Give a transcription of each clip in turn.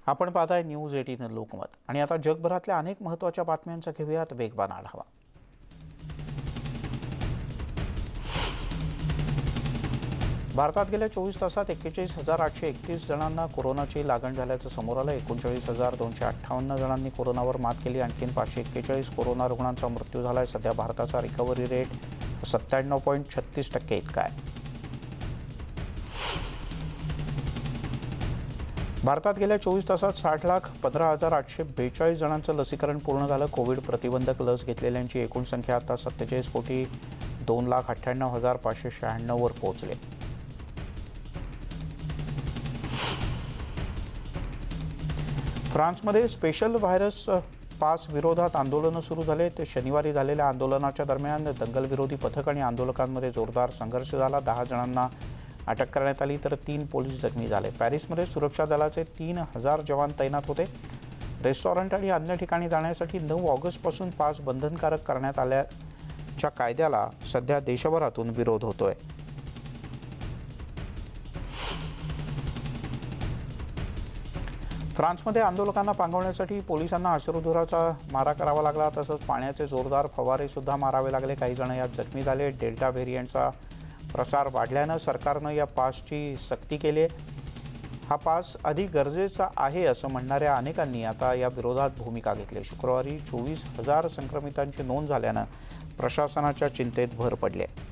आपण पाहताय न्यूज 18 लोकमत आणि आता जगभरातल्या अनेक महत्त्वाच्या बातम्यांचा घेऊयात वेगवान आढावा। भारतात गेल्या 24 तासात 41,831 जणांना कोरोनाची लागण झाल्याचं समोर आलं। 39,258 जणांनी कोरोनावर मात केली। आणखी 541 कोरोना रुग्णांचा मृत्यू झालाय। सध्या भारताचा रिकव्हरी रेट 97.36% इतका आहे। भारतात गेल्या 24 तासात 60,15,842 जणांचं लसीकरण पूर्ण झालं। कोविड प्रतिबंधक लस घेतलेल्यांची एकूण संख्या आता 47,02,98,596 वर पोहोचली। फ्रान्समध्ये स्पेशल व्हायरस पास विरोधात आंदोलनं सुरू झाले। ते शनिवारी झालेल्या आंदोलनाच्या दरम्यान दंगलविरोधी पथक आणि आंदोलकांमध्ये जोरदार संघर्ष झाला। 10 जणांना अटक करण्यात आली तर 3 पोलीस जखमी झाले। पॅरिसमध्ये सुरक्षा दलाचे 3,000 जवान तैनात होते। रेस्टॉरंट आणि अन्य ठिकाणी जाण्यासाठी 9 ऑगस्टपासून पास बंधनकारक करण्यात आल्याच्या कायद्याला सध्या देशभरातून विरोध होतोय। फ्रान्समध्ये आंदोलकांना पांगवण्यासाठी पोलिसांना अश्रुधुराचा मारा करावा लागला। तसंच पाण्याचे जोरदार फवारे सुद्धा मारावे लागले। काही जण यात जखमी झाले। डेल्टा व्हेरियंटचा प्रसार वाढल्यानं सरकारनं या पासची सक्ती केली आहे। हा पास अधिक गरजेचा आहे असं म्हणणाऱ्या अनेकांनी आता या विरोधात भूमिका घेतली। शुक्रवारी 24,000 संक्रमितांची नोंद झाल्यानं प्रशासनाच्या चिंतेत भर पडली आहे।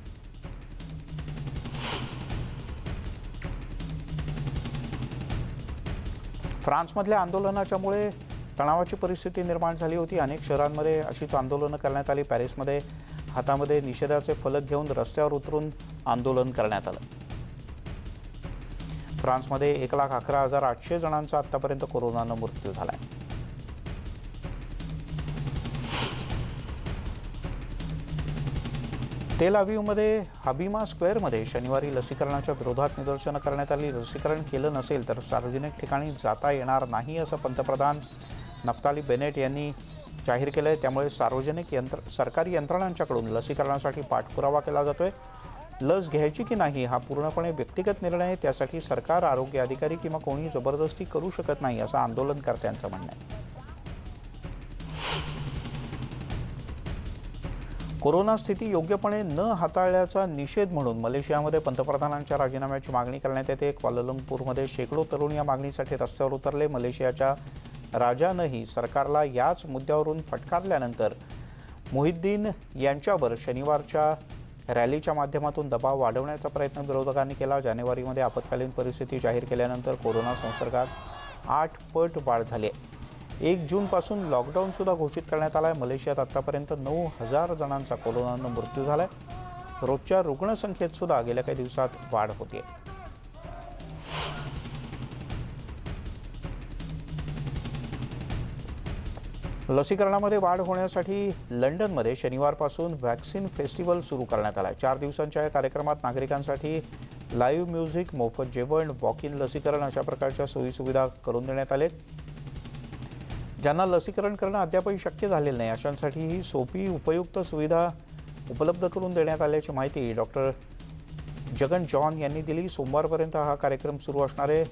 फ्रान्समधल्या आंदोलनाच्यामुळे तणावाची परिस्थिती निर्माण झाली होती। अनेक शहरांमध्ये अशीच आंदोलनं करण्यात आली। पॅरिसमध्ये हातामध्ये निषेधाचे फलक घेऊन रस्त्यावर उतरून आंदोलन करण्यात आलं। फ्रान्समध्ये 1,11,800 जणांचा आतापर्यंत कोरोनानं मृत्यू झालाय। तेल अवीवमध्ये हबीमा स्क्वेअरमध्ये शनिवारी लसीकरणाच्या विरोधात निदर्शनं करण्यात आली। लसीकरण केलं नसेल तर सार्वजनिक ठिकाणी जाता येणार नाही असं पंतप्रधान नफ्ताली बेनेट यांनी जाहीर केलंय। त्यामुळे सार्वजनिक सरकारी यंत्रणांच्याकडून लसीकरणासाठी पाठपुरावा केला जातोय। लस घ्यायची की नाही हा पूर्णपणे व्यक्तिगत निर्णय आहे। त्यासाठी सरकार, आरोग्य अधिकारी किंवा कोणी जबरदस्ती करू शकत नाही असं आंदोलनकर्त्यांचं म्हणणं आहे। कोरोना स्थिती योग्यपणे न हाताळल्याचा निषेध म्हणून मलेशियामध्ये पंतप्रधानांच्या राजीनाम्याची मागणी करण्यात येते। क्वालालंपूरमध्ये शेकडो तरुण या मागणीसाठी रस्त्यावर उतरले। मलेशियाच्या राजानंही सरकारला याच मुद्द्यावरून फटकारल्यानंतर मुहिद्दीन यांच्यावर शनिवारच्या रॅलीच्या माध्यमातून दबाव वाढवण्याचा प्रयत्न विरोधकांनी केला। जानेवारीमध्ये आपत्कालीन परिस्थिती जाहीर केल्यानंतर कोरोना संसर्गात 8 पट वाढ झाली आहे। 1 जूनपासून लॉकडाऊन सुद्धा घोषित करण्यात आला आहे। मलेशियात आतापर्यंत 9,000 जणांचा कोरोनानं मृत्यू झालाय। रोजच्या रुग्णसंख्येत सुद्धा गेल्या काही दिवसात वाढ होते। लसीकरणामध्ये वाढ होण्यासाठी लंडनमध्ये शनिवारपासून व्हॅक्सिन फेस्टिवल सुरू करण्यात आला आहे। 4 दिवसांच्या या कार्यक्रमात नागरिकांसाठी लाईव्ह म्युझिक, मोफत जेवण, वॉक इन लसीकरण अशा प्रकारच्या सोयीसुविधा करून देण्यात आलेत। ज्यांना लसीकरण करणं अद्यापही शक्य झालेलं नाही अशांसाठी ही सोपी उपयुक्त सुविधा उपलब्ध करून देण्यात आल्याची माहिती डॉक्टर जगन जॉन यांनी दिली। सोमवारपर्यंत हा कार्यक्रम सुरू असणार आहे।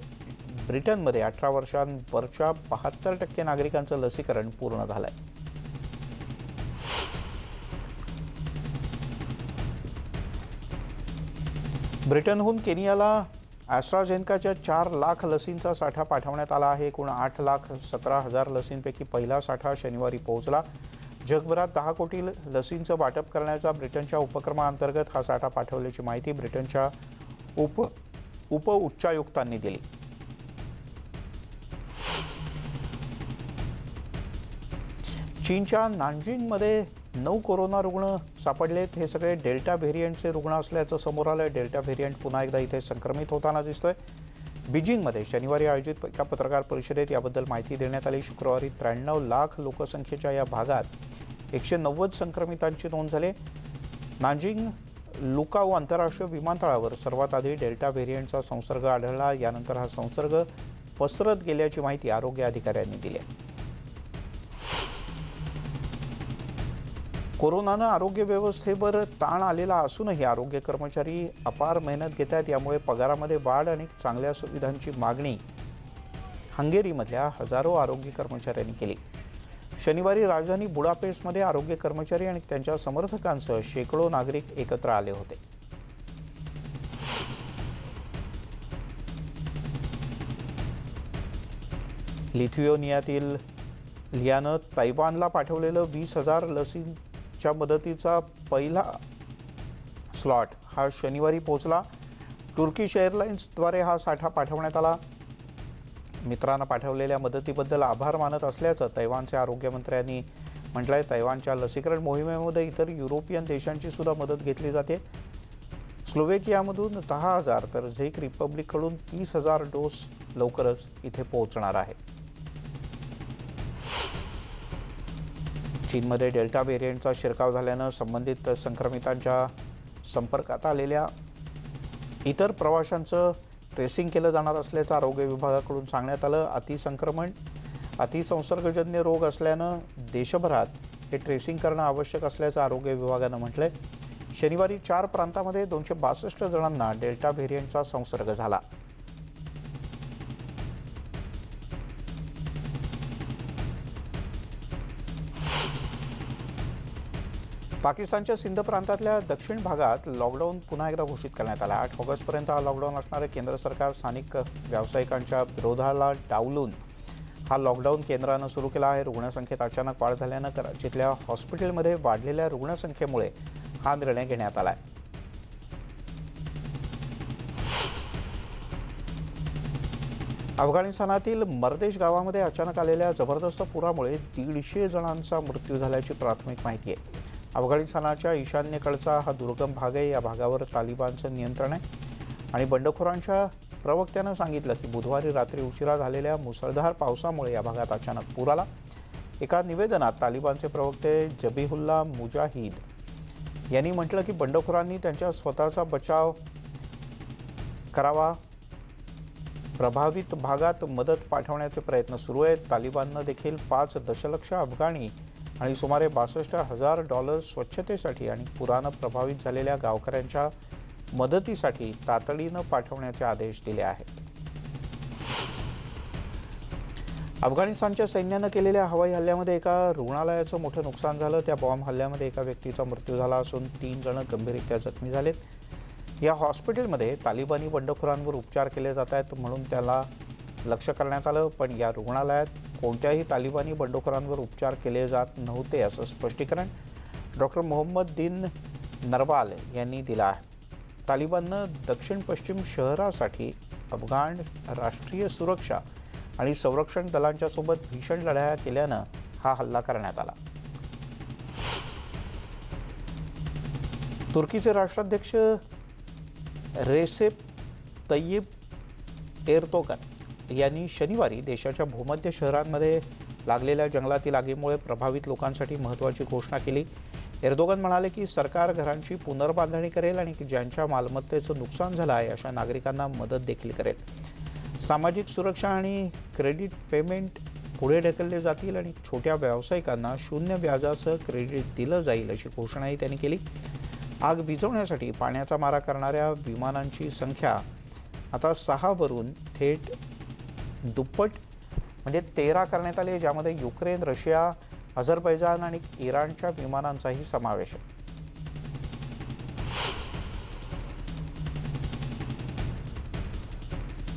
ब्रिटनमध्ये 18 वर्षांवरच्या 72% नागरिकांचं लसीकरण पूर्ण झालंय। ब्रिटनहून केनियाला ॲस्ट्राझेनेकाच्या 4 लाख लसींचा साठा पाठवण्यात आला आहे। एकूण 8,17,000 लसींपैकी पहिला साठा शनिवारी पोहोचला। जगभरात 10 कोटी लसींचं वाटप करण्याचा ब्रिटनच्या उपक्रमाअंतर्गत हा साठा पाठवल्याची माहिती ब्रिटनच्या उप उच्चायुक्तांनी दिली। चीनच्या नानजिंगमध्ये 9 कोरोना रुग्ण सापडलेत। हे सगळे डेल्टा व्हेरियंटचे रुग्ण असल्याचं समोर आलंय। डेल्टा व्हेरियंट पुन्हा एकदा इथे संक्रमित होताना दिसतोय। बीजिंगमध्ये शनिवारी आयोजित एका पत्रकार परिषदेत याबद्दल माहिती देण्यात आली। शुक्रवारी 93 लाख लोकसंख्येच्या या भागात 190 संक्रमितांची नोंद झाली। नानजिंग लुकाऊ आंतरराष्ट्रीय विमानतळावर सर्वात आधी डेल्टा व्हेरियंटचा संसर्ग आढळला। यानंतर हा संसर्ग पसरत गेल्याची माहिती आरोग्य अधिकाऱ्यांनी दिली आहे। कोरोनानं आरोग्य व्यवस्थेवर ताण आलेला असूनही आरोग्य कर्मचारी अपार मेहनत घेत आहेत। यामुळे पगारामध्ये वाढ आणि चांगल्या सुविधांची मागणी हंगेरीमधल्या हजारो आरोग्य कर्मचाऱ्यांनी केली. शनिवारी राजधानी बुडापेस्टमध्ये आरोग्य कर्मचारी आणि त्यांच्या समर्थकांसह शेकडो नागरिक एकत्र आले होते. लिथुएनियातील लियानं तैवानला पाठवलेलं 20,000 लसींच्या मदतीचा पहिला स्लॉट हा शनिवारी पोहोचला. टर्किश एअरलाइन्सद्वारे हा साठा पाठवण्यात आला. मित्रांना पाठवलेल्या मदतीबद्दल आभार मानत असल्याचं तैवानचे आरोग्यमंत्र्यांनी म्हटलंय. तैवानच्या लसीकरण मोहिमेमध्ये इतर युरोपियन देशांची सुद्धा मदत घेतली जाते. स्लोवेकियामधून 10,000 तर झेक रिपब्लिककडून 30,000 डोस लवकरच इथे पोहोचणार आहे. चीनमध्ये डेल्टा व्हेरियंटचा शिरकाव झाल्यानं संबंधित संक्रमितांच्या संपर्कात आलेल्या इतर प्रवाशांचं ट्रेसिंग केलं जाणार असल्याचं आरोग्य विभागाकडून सांगण्यात आलं. अतिसंसर्गजन्य रोग असल्यानं देशभरात हे ट्रेसिंग करणं आवश्यक असल्याचं आरोग्य विभागानं म्हटलंय. शनिवारी 4 प्रांतांमध्ये 262 जणांना डेल्टा व्हेरियंटचा संसर्ग झाला. पाकिस्तानच्या सिंध प्रांतातल्या दक्षिण भागात लॉकडाऊन पुन्हा एकदा घोषित करण्यात आला. 8 ऑगस्टपर्यंत हा लॉकडाऊन असणार आहे. केंद्र सरकार स्थानिक व्यावसायिकांच्या विरोधाला डावलून हा लॉकडाऊन केंद्रानं सुरू केला आहे. रुग्णसंख्येत अचानक वाढ झाल्यानं कराचीतल्या हॉस्पिटलमध्ये वाढलेल्या रुग्णसंख्येमुळे हा निर्णय घेण्यात आला आहे. अफगाणिस्तानातील मर्देश गावामध्ये अचानक आलेल्या जबरदस्त पुरामुळे 150 जणांचा मृत्यू झाल्याची प्राथमिक माहिती आहे. अफगाणिस्तानाच्या ईशान्येकडचा हा दुर्गम भाग आहे. या भागावर तालिबानचं नियंत्रण आहे आणि बंडखोरांच्या प्रवक्त्यानं सांगितलं की बुधवारी रात्री उशिरा झालेल्या मुसळधार पावसामुळे या भागात अचानक पूर आला. एका निवेदनात तालिबानचे प्रवक्ते जबीहुल्ला मुजाहिद यांनी म्हटलं की बंडखोरांनी त्यांच्या स्वतःचा बचाव करावा. प्रभावित भागात मदत पाठवण्याचे प्रयत्न सुरू आहेत. तालिबाननं देखील 5 दशलक्ष अफगाणी आणि सुमारे $62,000 स्वच्छतेसाठी आणि पुरानं प्रभावित झालेल्या गावकऱ्यांच्या मदतीसाठी तातडीनं पाठवण्याचे आदेश दिले आहेत. अफगाणिस्तानच्या सैन्यानं केलेल्या हवाई हल्ल्यामध्ये एका रुग्णालयाचं मोठं नुकसान झालं. त्या बॉम्ब हल्ल्यामध्ये एका व्यक्तीचा मृत्यू झाला असून 3 जण गंभीररित्या जखमी झालेत. या हॉस्पिटलमध्ये तालिबानी बंडखोरांवर उपचार केले जात आहेत म्हणून त्याला लक्ष करण्यात आलं. पण या रुग्णालयात कोणत्याही तालिबानी बंडखोरांवर उपचार केले जात नव्हते असं स्पष्टीकरण डॉक्टर मोहम्मद दिन नरवाल यांनी दिलं आहे. तालिबाननं दक्षिण पश्चिम शहरासाठी अफगाण राष्ट्रीय सुरक्षा आणि संरक्षण दलांच्या सोबत भीषण लढाया केल्यानं हा हल्ला करण्यात आला. तुर्कीचे राष्ट्राध्यक्ष रेसेप तय्यिप एर्दोगन यांनी शनिवारी देशाच्या भूमध्य शहरांमध्ये लागलेल्या जंगलातील आगीमुळे प्रभावित लोकांसाठी महत्त्वाची घोषणा केली. एर्दोगन म्हणाले की सरकार घरांची पुनर्बांधणी करेल आणि ज्यांच्या मालमत्तेचं नुकसान झालं आहे अशा नागरिकांना मदत देखील करेल. सामाजिक सुरक्षा आणि क्रेडिट पेमेंट पुढे ढकलले जातील आणि छोट्या व्यावसायिकांना 0 व्याजासह क्रेडिट दिलं जाईल अशी घोषणाही त्यांनी केली. आग विझवण्यासाठी पाण्याचा मारा करणाऱ्या विमानांची संख्या आता 6 वरून थेट दुप्पट म्हणजे 13 करण्यात आली, ज्यामध्ये युक्रेन, रशिया, अझरबैजान आणि इराणच्या विमानांचाही समावेश आहे.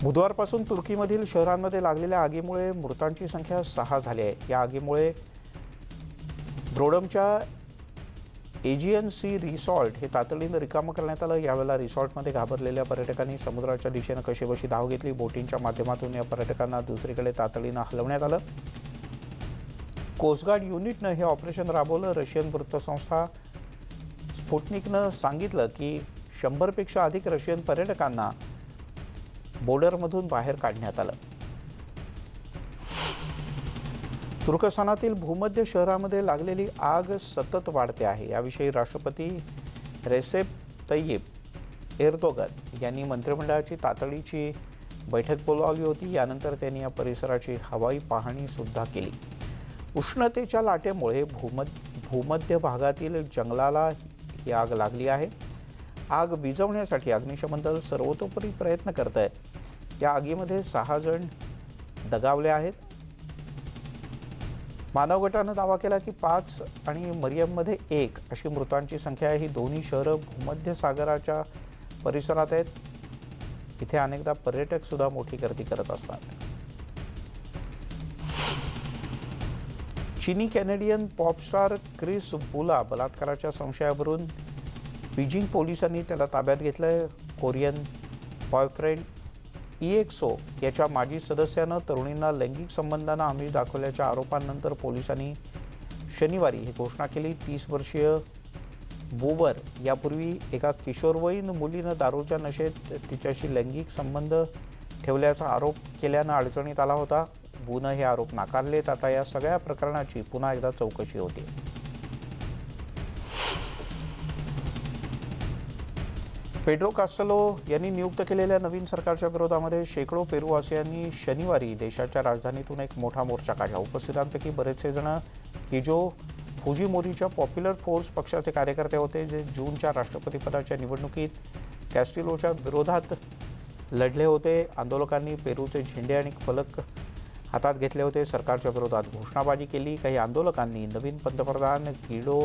बुधवारपासून तुर्कीमधील शहरांमध्ये लागलेल्या आगीमुळे मृतांची संख्या 6 झाली आहे. या आगीमुळे ब्रोडमच्या एजियन सी रिसॉर्ट हे तातडीनं रिकामं करण्यात आलं. यावेळेला रिसॉर्टमध्ये घाबरलेल्या पर्यटकांनी समुद्राच्या दिशेनं कशीबशी धाव घेतली. बोटींच्या माध्यमातून या पर्यटकांना दुसरीकडे तातडीनं हलवण्यात आलं. कोस्टगार्ड युनिटनं हे ऑपरेशन राबवलं. रशियन वृत्तसंस्था स्पुटनिकनं सांगितलं की 100 पेक्षा अधिक रशियन पर्यटकांना बॉर्डरमधून बाहेर काढण्यात आलं. तुर्कस्तानातील भूमध्य शहरामध्ये लागलेली आग सतत वाढते आहे. याविषयी राष्ट्रपती रेसेप तय्यिप एर्दोगन यांनी मंत्रिमंडळाची तातडीची बैठक बोलावली होती. यानंतर त्यांनी या परिसराची हवाई पाहणी सुद्धा केली. उष्णतेच्या लाटेमुळे भूमध्य भागातील जंगलाला ही आग लागली आहे. आग विझवण्यासाठी अग्निशमन दल सर्वतोपरी प्रयत्न करत आहे. या आगीमध्ये 6 जण दगावल्या आहेत. मानव गटानं दावा केला की 5 आणि मरियममध्ये 1 अशी मृतांची संख्या आहे. ही दोन्ही शहरं भूमध्य सागराच्या परिसरात आहेत. इथे अनेकदा पर्यटक सुद्धा मोठी गर्दी करत असतात. चीनी कॅनेडियन पॉपस्टार क्रिस बुला बलात्काराच्या संशयावरून बीजिंग पोलिसांनी त्याला ताब्यात घेतलंय. कोरियन बॉयफ्रेंड EXO याच्या माजी सदस्यानं तरुणींना लैंगिक संबंधांना आमिष दाखवल्याच्या आरोपांनंतर पोलिसांनी शनिवारी ही घोषणा केली. 30 वर्षीय वूवर यापूर्वी एका किशोरवयीन मुलीनं दारूच्या नशेत तिच्याशी लैंगिक संबंध ठेवल्याचा आरोप केल्यानं अडचणीत आला होता. वूनं हे आरोप नाकारलेत. आता या सगळ्या प्रकरणाची पुन्हा एकदा चौकशी होती. पेड्रो कास्टेलो यांनी नियुक्त केलेल्या नवीन सरकारच्या विरोधामध्ये शेकडो पेरुवासियांनी शनिवारी देशाच्या राजधानीतून एक मोठा मोर्चा काढला. उपस्थितांपैकी बरेचसे जण किजो फुजिमोरीच्या पॉप्युलर फोर्स पक्षाचे कार्यकर्ते होते, जे जूनच्या राष्ट्रपतीपदाच्या निवडणुकीत कॅस्टिलोच्या विरोधात लढले होते. आंदोलकांनी पेरूचे झेंडे आणि फलक हातात घेतले होते. सरकारच्या विरोधात घोषणाबाजी केली. काही आंदोलकांनी नवीन पंतप्रधान गिडो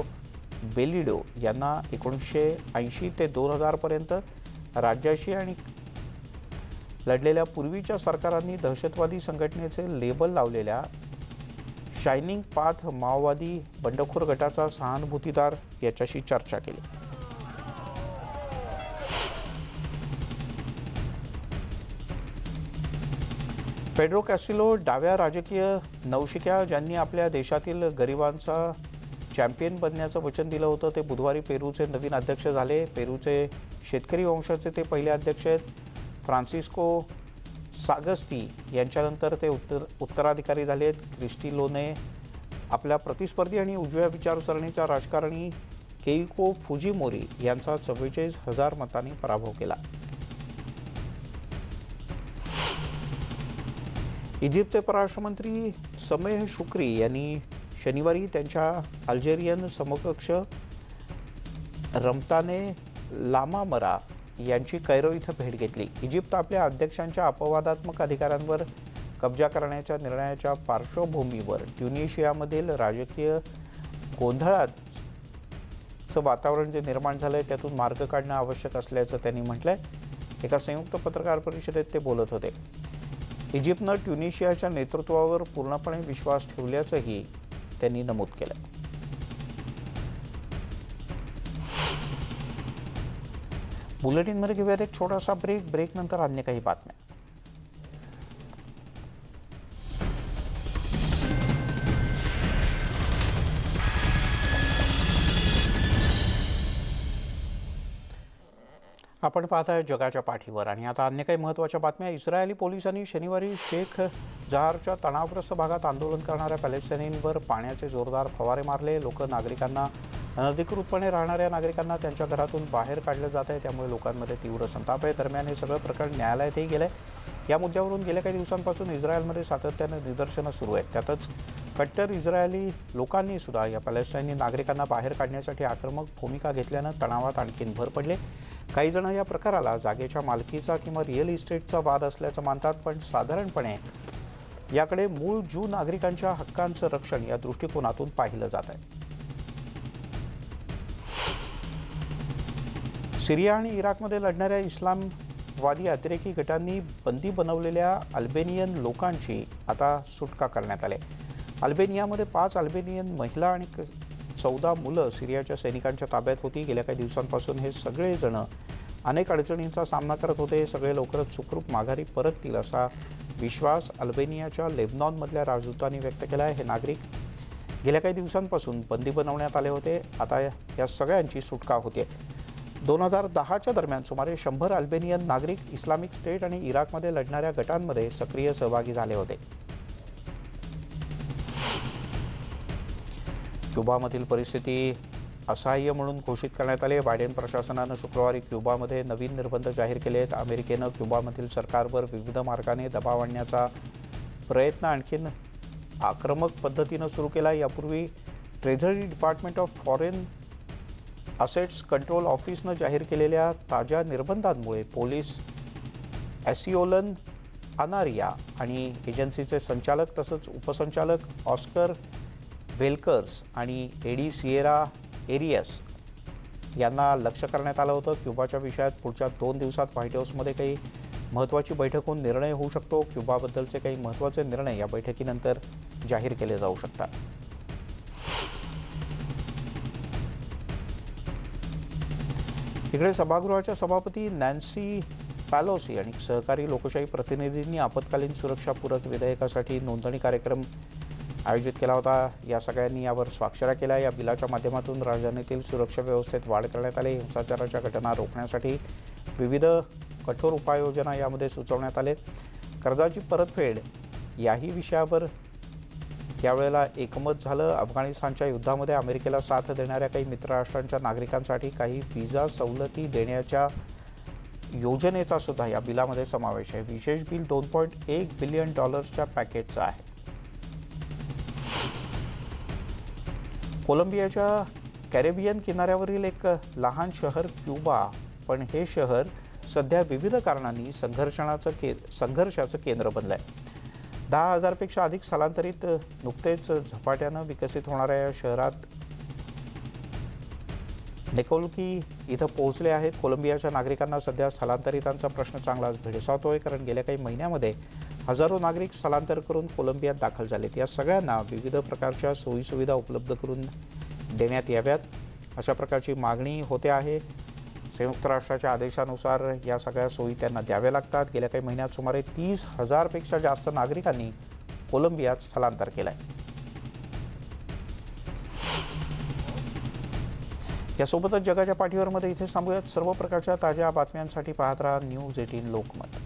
बेलिडो यांना 1980 ते 2000 पर्यंत राज्याशी आणि लढलेल्या पूर्वीच्या सरकारांनी दहशतवादी संघटनेचे लेबल लावलेल्या शायनिंग पाथ माओवादी बंडखोर गटाचा सहानुभूतीदार याच्याशी चर्चा केली. पेड्रो कॅस्टिलो डाव्या राजकीय नवशिक्या ज्यांनी आपल्या देशातील गरिबांचा चॅम्पियन बनण्याचं वचन दिलं होतं, ते बुधवारी पेरूचे नवीन अध्यक्ष झाले. पेरूचे शेतकरी वंशाचे ते पहिले अध्यक्ष आहेत. फ्रान्सिस्को सागस्ती यांच्यानंतर ते उत्तराधिकारी झाले आहेत. क्रिस्टिलोने आपल्या प्रतिस्पर्धी आणि उजव्या विचारसरणीचा राजकारणी केइको फुजिमोरी यांचा 44,000 मतांनी पराभव केला. इजिप्तचे परराष्ट्रमंत्री समेह शुक्री यांनी शनिवारी त्यांच्या अल्जेरियन समकक्ष रमताने लामामरा यांची कैरो इथं भेट घेतली. इजिप्त आपल्या अध्यक्षांच्या अपवादात्मक अधिकारांवर कब्जा करण्याच्या निर्णयाच्या पार्श्वभूमीवर ट्युनिशियामधील राजकीय गोंधळाचं वातावरण जे निर्माण झालंय त्यातून मार्ग काढणं आवश्यक असल्याचं त्यांनी म्हटलंय. एका संयुक्त पत्रकार परिषदेत ते बोलत होते. इजिप्तनं ट्युनिशियाच्या नेतृत्वावर पूर्णपणे विश्वास ठेवल्याचंही त्यांनी नमूद केलं. बुलेटिनमध्ये घेऊयात एक छोटासा ब्रेक नंतर अन्य काही बातम्या. आपण पाहताय जगाच्या पाठीवर आणि आता अन्य काही महत्त्वाच्या बातम्या. इस्रायली पोलिसांनी शनिवारी शेख जहारच्या तणावग्रस्त भागात आंदोलन करणाऱ्या पॅलेस्टाईनींवर पाण्याचे जोरदार फवारे मारले. नागरिकांना अनधिकृतपणे राहणाऱ्या नागरिकांना त्यांच्या घरातून बाहेर काढलं जात आहे. त्यामुळे लोकांमध्ये तीव्र संताप आहे. दरम्यान हे सगळं प्रकरण न्यायालयातही गेलं आहे. या मुद्द्यावरून गेल्या काही दिवसांपासून इस्रायलमध्ये सातत्यानं निदर्शनं सुरू आहेत. त्यातच कट्टर इस्रायली लोकांनी सुद्धा या पॅलेस्टाईनी नागरिकांना बाहेर काढण्यासाठी आक्रमक भूमिका घेतल्यानं तणावात आणखीन भर पडले. काही जण या प्रकाराला जागेच्या मालकीचा किंवा रिअल इस्टेटचा वाद असल्याचं मानतात, पण साधारणपणे याकडे मूळ ज्यू नागरिकांच्या हक्कांचं रक्षण या दृष्टिकोनातून पाहिलं जात आहे. सिरिया आणि इराकमध्ये लढणाऱ्या इस्लामवादी अतिरेकी गटांनी बंदी बनवलेल्या अल्बेनियन लोकांची आता सुटका करण्यात आली. अल्बेनियामध्ये 5 अल्बेनियन महिला आणि 14 मुलं सिरियाच्या सैनिकांच्या ताब्यात होती. गेल्या काही दिवसांपासून हे सगळे जण अनेक अडचणींचा सामना करत होते. सगळे लवकरच सुखरूप माघारी परततील असा विश्वास अल्बेनियाच्या लेबनॉनमधल्या राजदूतांनी व्यक्त केला आहे. हे नागरिक गेल्या काही दिवसांपासून बंदी बनवण्यात आले होते. आता या सगळ्यांची सुटका होते. 2010च्या दरम्यान सुमारे 100 अल्बेनियन नागरिक इस्लामिक स्टेट आणि इराकमध्ये लढणाऱ्या गटांमध्ये सक्रिय सहभागी झाले होते. क्युबामधील परिस्थिती असहाय्य म्हणून घोषित करण्यात आली. बायडेन प्रशासनानं शुक्रवारी क्युबामध्ये नवीन निर्बंध जाहीर केले आहेत. अमेरिकेनं क्युबामधील सरकारवर विविध मार्गाने दबाव आणण्याचा प्रयत्न आणखीन आक्रमक पद्धतीनं सुरू केला. यापूर्वी treasury department of foreign assets control ऑफिसनं जाहीर केलेल्या ताज्या निर्बंधांमुळे पोलीस ॲसिओलन अनारिया आणि एजन्सीचे संचालक तसंच उपसंचालक ऑस्कर वेल्कर्स आणि एडी सिएरा एरियस यांना लक्ष्य करण्यात आलं होतं. क्युबाच्या विषयात पुढच्या 2 दिवसात व्हाईट हाऊसमध्ये काही महत्त्वाची बैठक होऊन निर्णय होऊ शकतो. क्युबाबद्दलचे काही महत्त्वाचे निर्णय या बैठकीनंतर जाहीर केले जाऊ शकतात. इकडे सभागृहाच्या सभापती नॅन्सी पॅलोसी आणि सहकारी लोकशाही प्रतिनिधींनी आपत्कालीन सुरक्षापूरक विधेयकासाठी नोंदणी कार्यक्रम आयोजित केला होता. या सगळ्यांनी यावर स्वाक्षऱ्या केल्या. या बिलाच्या माध्यमातून राजधानीतील सुरक्षा व्यवस्थेत वाढ करण्यात आली. हिंसाचाराच्या घटना रोखण्यासाठी विविध कठोर उपाययोजना यामध्ये सुचवण्यात आले. कर्जाची परतफेड याही विषयावर यावेळेला एकमत झालं. अफगाणिस्तानच्या युद्धामध्ये अमेरिकेला साथ देणाऱ्या काही मित्रराष्ट्रांच्या नागरिकांसाठी काही व्हिसा सवलती देण्याच्या योजनेचा सुद्धा या बिलामध्ये समावेश आहे. विशेष बिल $2.1 बिलियन पॅकेजचं आहे. कोलंबियाच्या कॅरेबियन किनाऱ्यावरील एक लहान शहर क्युबा, पण हे शहर सध्या विविध कारणांनी संघर्षाचं केंद्र बनलं आहे. 10,000 पेक्षा अधिक स्थलांतरित नुकतेच झपाट्यानं विकसित होणाऱ्या या शहरात नेकोलकी इथं पोहोचले आहेत. कोलंबियाच्या नागरिकांना सध्या स्थलांतरितांचा प्रश्न चांगलाच भेडसावतोय, कारण गेल्या काही महिन्यामध्ये हजारो नागरिक स्थलांतर करून कोलंबियात दाखल झालेत. या सगळ्यांना विविध प्रकारच्या सोयीसुविधा उपलब्ध करून देण्यात याव्यात अशा प्रकारची मागणी होते आहे. संयुक्त राष्ट्राच्या आदेशानुसार या सगळ्या सोयी त्यांना द्याव्या लागतात. गेल्या काही महिन्यात सुमारे 30,000 पेक्षा जास्त नागरिकांनी कोलंबियात स्थलांतर केलं आहे. यासोबतच जगाच्या पाठीवरमध्ये इथे थांबूयात. सर्व प्रकारच्या ताज्या बातम्यांसाठी पाहत राहा न्यूज 18 लोकमत.